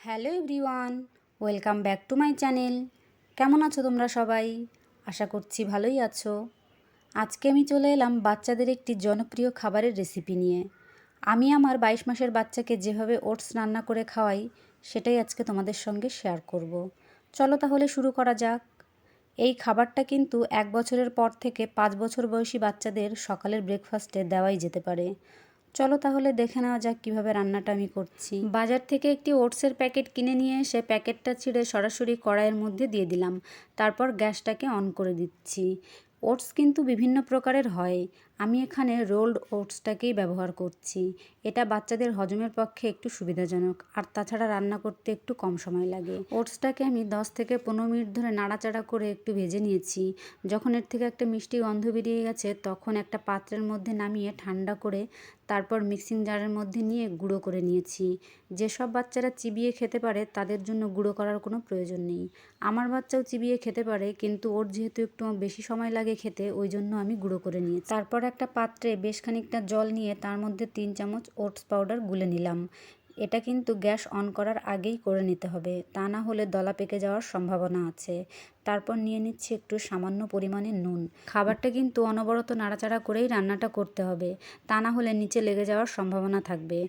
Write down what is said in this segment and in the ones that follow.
Hello everyone, welcome back to my channel. কেমন আছো তোমরা সবাই? আশা করছি ভালোই আছো। আজকে আমি চলে এলাম বাচ্চাদের একটি জনপ্রিয় খাবারের রেসিপি নিয়ে। আমি আমার 22 মাসের বাচ্চাকে যেভাবে ওটস রান্না করে খাওয়াই সেটাই আজকে তোমাদের সঙ্গে শেয়ার করব। চলো তাহলে শুরু করা যাক। এই খাবারটা কিন্তু 1 বছরের পর থেকে 5 বছর বয়সী বাচ্চাদের সকালের ব্রেকফাস্টে দেওয়াই যেতে পারে। চলো তাহলে দেখে নেওয়া যাক কীভাবে রান্নাটা আমি করছি। বাজার থেকে একটি ওটসের প্যাকেট কিনে নিয়ে এসে প্যাকেটটা ছিঁড়ে সরাসরি কড়াইয়ের মধ্যে দিয়ে দিলাম। তারপর গ্যাসটাকে অন করে দিচ্ছি। ওটস কিন্তু বিভিন্ন প্রকারের হয়, আমি এখানে রোলড ওটসটাকেই ব্যবহার করছি। এটা বাচ্চাদের হজমের পক্ষে একটু সুবিধাজনক, আর তাছাড়া রান্না করতে একটু কম সময় লাগে। ওটসটাকে আমি 10 থেকে 15 মিনিট ধরে নাড়াচাড়া করে একটু ভেজে নিয়েছি। যখন এর থেকে একটা মিষ্টি গন্ধ বেরিয়ে গেছে তখন একটা পাত্রের মধ্যে নামিয়ে ঠান্ডা করে তারপর মিক্সিং জারের মধ্যে নিয়ে গুঁড়ো করে নিয়েছি। যেসব বাচ্চারা চিবিয়ে খেতে পারে তাদের জন্য গুঁড়ো করার কোনো প্রয়োজন নেই। আমার বাচ্চাও চিবিয়ে খেতে পারে, কিন্তু ওর যেহেতু একটু বেশি সময় লাগে খেতে, ওই জন্য আমি গুঁড়ো করে নিয়েছি। তারপর একটা পাত্রে বেশ খানিকটা জল নিয়ে তার মধ্যে 3 চামচ ওটস পাউডার গুলে নিলাম। এটা কিন্তু গ্যাস অন করার আগেই করে নিতে হবে, তা না হলে দলা পেকে যাওয়ার সম্ভাবনা আছে। তারপর নিয়ে নিচ্ছি একটু সামান্য পরিমাণে নুন। খাবারটা কিন্তু অনবরত নাড়াচাড়া করেই রান্নাটা করতে হবে, তা না হলে নিচে লেগে যাওয়ার সম্ভাবনা থাকবে।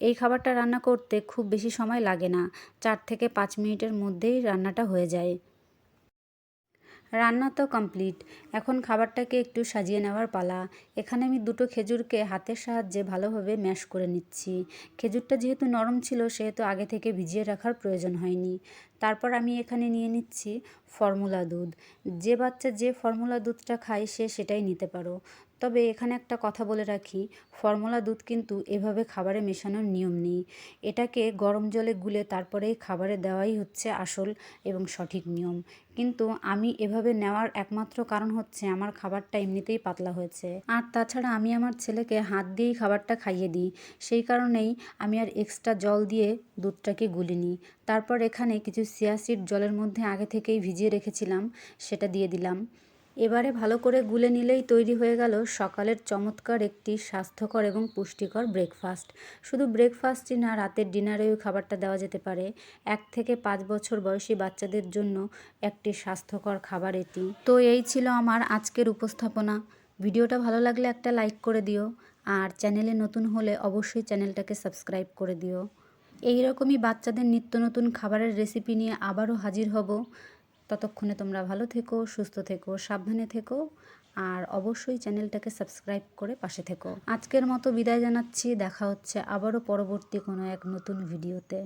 এই খাবারটা রান্না করতে খুব বেশি সময় লাগে না, 4 থেকে 5 মিনিটের মধ্যেই রান্নাটা হয়ে যায়। রান্না তো কমপ্লিট, এখন খাবারটাকে একটু সাজিয়ে নেওয়ার পালা। এখানে আমি 2টো খেজুরকে হাতের সাহায্যে ভালোভাবে ম্যাশ করে নিচ্ছি। খেজুরটা যেহেতু নরম ছিল সেহেতু আগে থেকে ভিজিয়ে রাখার প্রয়োজন হয়নি। তারপর আমি এখানে নিয়ে নিচ্ছি ফর্মুলা দুধ। যে বাচ্চা যে ফর্মুলা দুধটা খায় সে সেটাই নিতে পারো। তবে এখানে একটা কথা বলে রাখি, ফর্মুলা দুধ কিন্তু এভাবে খাবারে মেশানোর নিয়ম নেই। এটাকে গরম জলে গুলে তারপরেই খাবারে দেওয়াই হচ্ছে আসল এবং সঠিক নিয়ম। কিন্তু আমি এভাবে নেওয়ার একমাত্র কারণ হচ্ছে আমার খাবারটা এমনিতেই পাতলা হয়েছে, আর তাছাড়া আমি আমার ছেলেকে হাত দিয়েই খাবারটা খাইয়ে দিই। সেই কারণেই আমি আর এক্সট্রা জল দিয়ে দুধটাকে গুলিনি। তারপর এখানে কিছু চিয়া সিড জলের মধ্যে আগে থেকেই ভিজিয়ে রেখেছিলাম, সেটা দিয়ে দিলাম। এবারে ভালো করে গুলে নিলেই তৈরি হয়ে গেল সকালের চমৎকার একটি স্বাস্থ্যকর এবং পুষ্টিকর ব্রেকফাস্ট। শুধু ব্রেকফাস্টই না, রাতের ডিনারেও খাবারটা দেওয়া যেতে পারে। 1 থেকে 5 বছর বয়সী বাচ্চাদের জন্য একটি স্বাস্থ্যকর খাবার এটি। তো এই ছিল আমার আজকের উপস্থাপনা। ভিডিওটা ভালো লাগলে একটা লাইক করে দিও, আর চ্যানেলে নতুন হলে অবশ্যই চ্যানেলটাকে সাবস্ক্রাইব করে দিও। এই রকমই বাচ্চাদের নিত্য নতুন খাবারের রেসিপি নিয়ে আবারও হাজির হব। ততক্ষণে তোমরা ভালো থেকো, সুস্থ থেকো, সাবধানে থেকো, আর অবশ্যই চ্যানেলটাকে সাবস্ক্রাইব করে পাশে থেকো। আজকের মতো বিদায় জানাচ্ছি, দেখা হচ্ছে আবারও পরবর্তী কোনো এক নতুন ভিডিওতে।